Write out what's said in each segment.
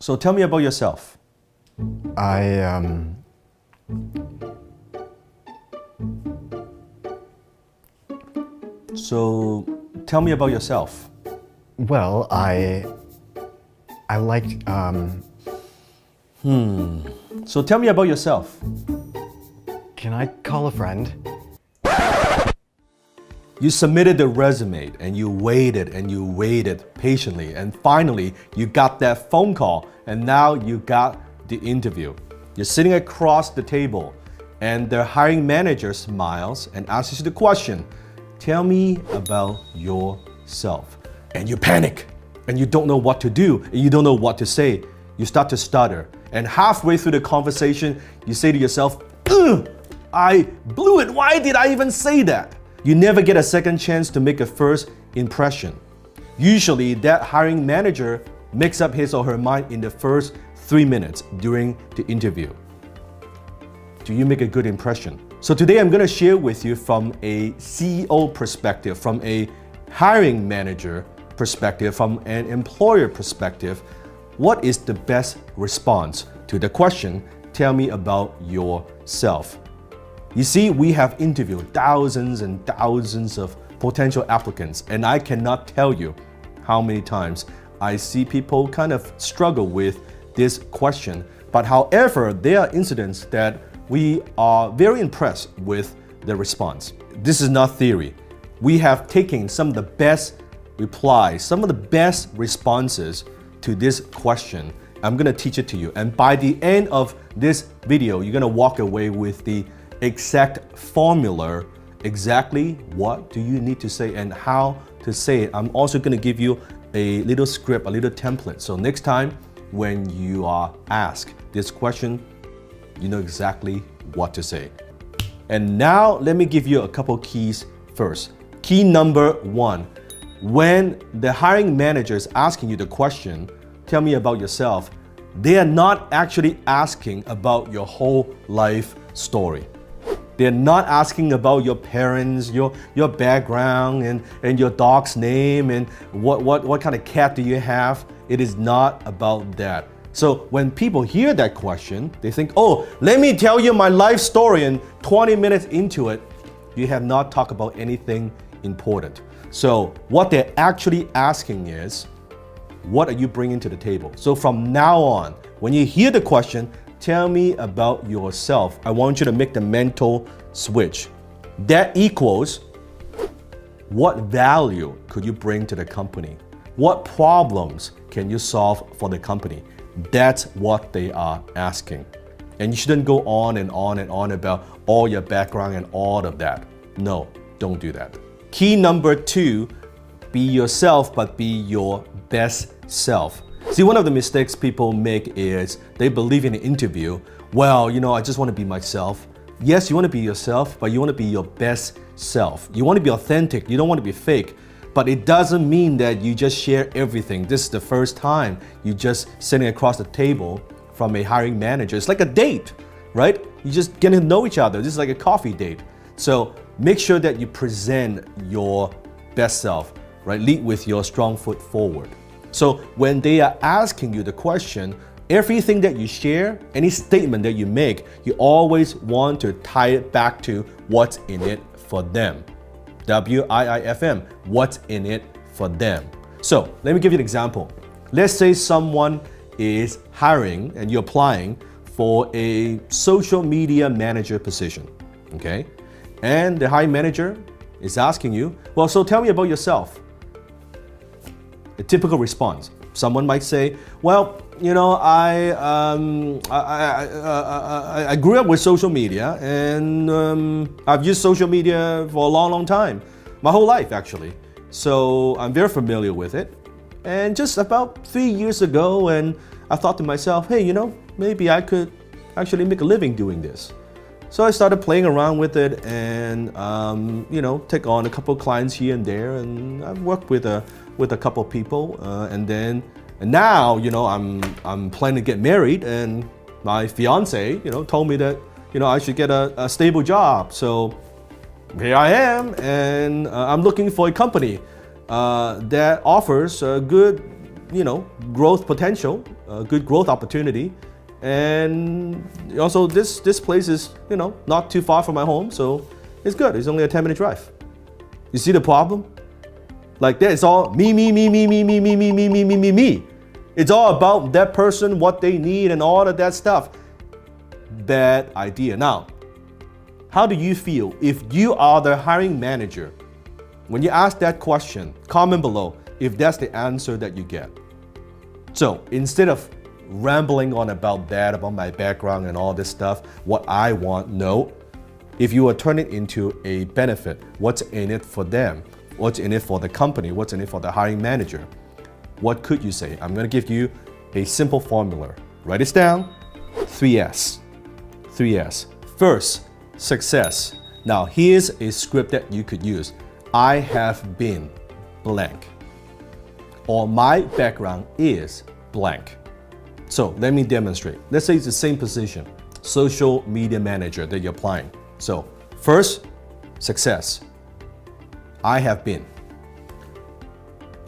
So tell me about yourself. So tell me about yourself. Well, I liked, So tell me about yourself. Can I call a friend? You submitted the resume and you waited patiently, and finally you got that phone call, and now you got the interview. You're sitting across the table and the hiring manager smiles and asks you the question, tell me about yourself. And you panic and you don't know what to do and you don't know what to say. You start to stutter, and halfway through the conversation you say to yourself, ugh, I blew it, why did I even say that? You never get a second chance to make a first impression. Usually that hiring manager makes up his or her mind in the first 3 minutes during the interview. Do you make a good impression? So today I'm going to share with you from a CEO perspective, from a hiring manager perspective, from an employer perspective, what is the best response to the question, tell me about yourself. You see, we have interviewed thousands and thousands of potential applicants, and I cannot tell you how many times I see people kind of struggle with this question. But however, there are incidents that we are very impressed with the response. This is not theory. We have taken some of the best replies, some of the best responses to this question. I'm gonna teach it to you. And by the end of this video, you're gonna walk away with the exact formula, exactly what do you need to say and how to say it. I'm also gonna give you a little script, a little template. So next time when you are asked this question, you know exactly what to say. And now let me give you a couple keys first. Key number 1, when the hiring manager is asking you the question, tell me about yourself, they are not actually asking about your whole life story. They're not asking about your parents, your background, and your dog's name, and what kind of cat do you have. It is not about that. So when people hear that question, they think, oh, let me tell you my life story, and 20 minutes into it, you have not talked about anything important. So what they're actually asking is, what are you bringing to the table? So from now on, when you hear the question, tell me about yourself, I want you to make the mental switch. That equals, what value could you bring to the company? What problems can you solve for the company? That's what they are asking. And you shouldn't go on and on and on about all your background and all of that. No, don't do that. Key number 2, be yourself, but be your best self. See, one of the mistakes people make is they believe in an interview, well, you know, I just want to be myself. Yes, you want to be yourself, but you want to be your best self. You want to be authentic, you don't want to be fake. But it doesn't mean that you just share everything. This is the first time you just sitting across the table from a hiring manager. It's like a date, right? You just getting to know each other. This is like a coffee date. So make sure that you present your best self, right? Lead with your strong foot forward. So when they are asking you the question, everything that you share, any statement that you make, you always want to tie it back to what's in it for them. WIIFM, what's in it for them. So let me give you an example. Let's say someone is hiring and you're applying for a social media manager position, okay? And the hiring manager is asking you, well, so tell me about yourself. A typical response. Someone might say, well, you know, I grew up with social media, and I've used social media for a long, long time. My whole life, actually. So I'm very familiar with it. And just about 3 years ago, and I thought to myself, hey, you know, maybe I could actually make a living doing this. So I started playing around with it and, you know, take on a couple of clients here and there. And I've worked with a couple of people, and now, you know, I'm planning to get married, and my fiance, you know, told me that, you know, I should get a stable job. So here I am, and I'm looking for a company that offers a good, you know, growth potential a good growth opportunity. And also this place is, not too far from my home, so it's good. It's only a 10-minute drive. You see the problem? Like that, it's all me. It's all about that person, what they need, and all of that stuff. Bad idea. Now, how do you feel if you are the hiring manager? When you ask that question, comment below if that's the answer that you get. So instead of rambling on about that, about my background and all this stuff, what I want, no. If you are turning it into a benefit, what's in it for them? What's in it for the company? What's in it for the hiring manager? What could you say? I'm going to give you a simple formula. Write this down. 3S. 3S. First, success. Now, here's a script that you could use. I have been blank. Or my background is blank. So let me demonstrate. Let's say it's the same position, social media manager that you're applying. So first, success. I have been.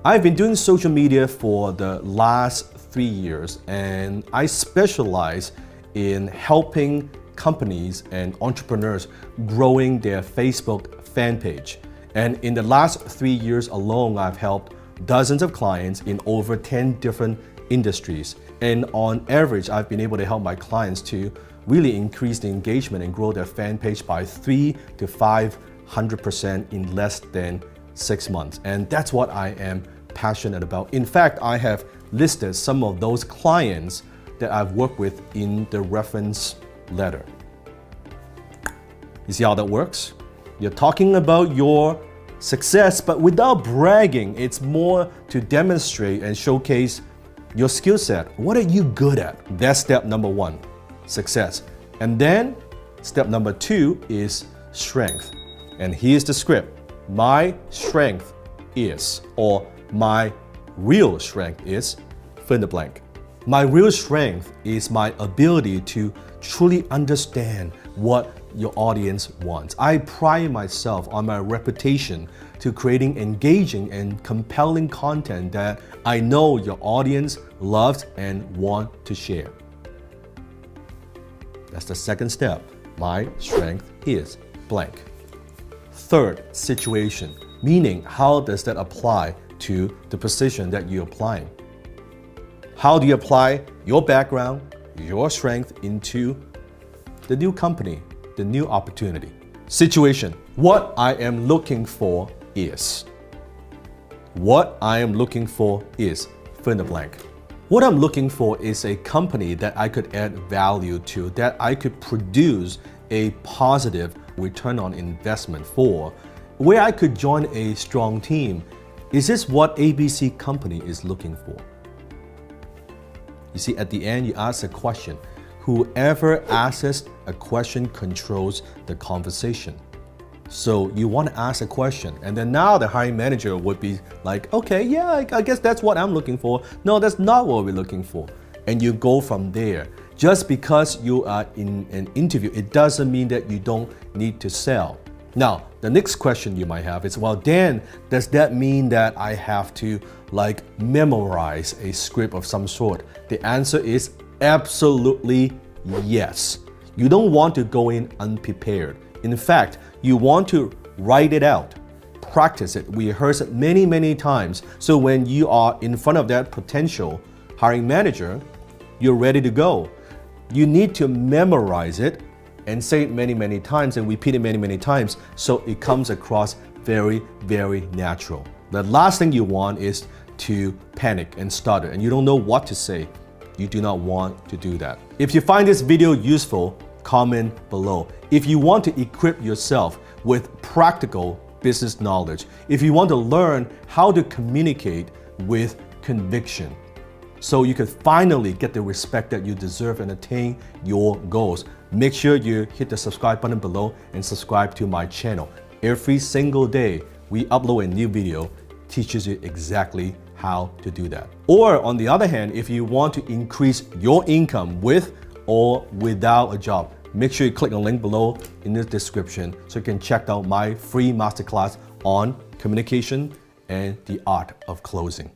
I've been doing social media for the last 3 years, and I specialize in helping companies and entrepreneurs growing their Facebook fan page. And in the last 3 years alone, I've helped dozens of clients in over 10 different industries. And on average, I've been able to help my clients to really increase the engagement and grow their fan page by 300 to 500% in less than 6 months. And that's what I am passionate about. In fact, I have listed some of those clients that I've worked with in the reference letter. You see how that works? You're talking about your success, but without bragging. It's more to demonstrate and showcase your skill set. What are you good at? That's step number 1, success. And then step number 2 is strength. And here's the script. My strength is, or my real strength is, fill in the blank. My real strength is my ability to truly understand what your audience wants. I pride myself on my reputation to creating engaging and compelling content that I know your audience loves and want to share. That's the second step. My strength is blank. Third, situation, meaning how does that apply to the position that you're applying? How do you apply your background, your strength into the new company, the new opportunity? Situation, what I am looking for is. What I am looking for is, fill in the blank. What I'm looking for is a company that I could add value to, that I could produce a positive return on investment for, where I could join a strong team. Is this what ABC company is looking for? You see, at the end, you ask a question. Whoever asks a question controls the conversation. So you want to ask a question, and then now the hiring manager would be like, okay, yeah, I guess that's what I'm looking for. No, that's not what we're looking for. And you go from there. Just because you are in an interview, it doesn't mean that you don't need to sell. Now, the next question you might have is, well, Dan, does that mean that I have to memorize a script of some sort? The answer is absolutely yes. You don't want to go in unprepared. In fact, you want to write it out, practice it, rehearse it many, many times. So when you are in front of that potential hiring manager, you're ready to go. You need to memorize it and say it many, many times and repeat it many, many times so it comes across very, very natural. The last thing you want is to panic and stutter and you don't know what to say. You do not want to do that. If you find this video useful, comment below. If you want to equip yourself with practical business knowledge, if you want to learn how to communicate with conviction, so you can finally get the respect that you deserve and attain your goals, make sure you hit the subscribe button below and subscribe to my channel. Every single day, we upload a new video, teaches you exactly how to do that. Or on the other hand, if you want to increase your income with or without a job, make sure you click the link below in the description so you can check out my free masterclass on communication and the art of closing.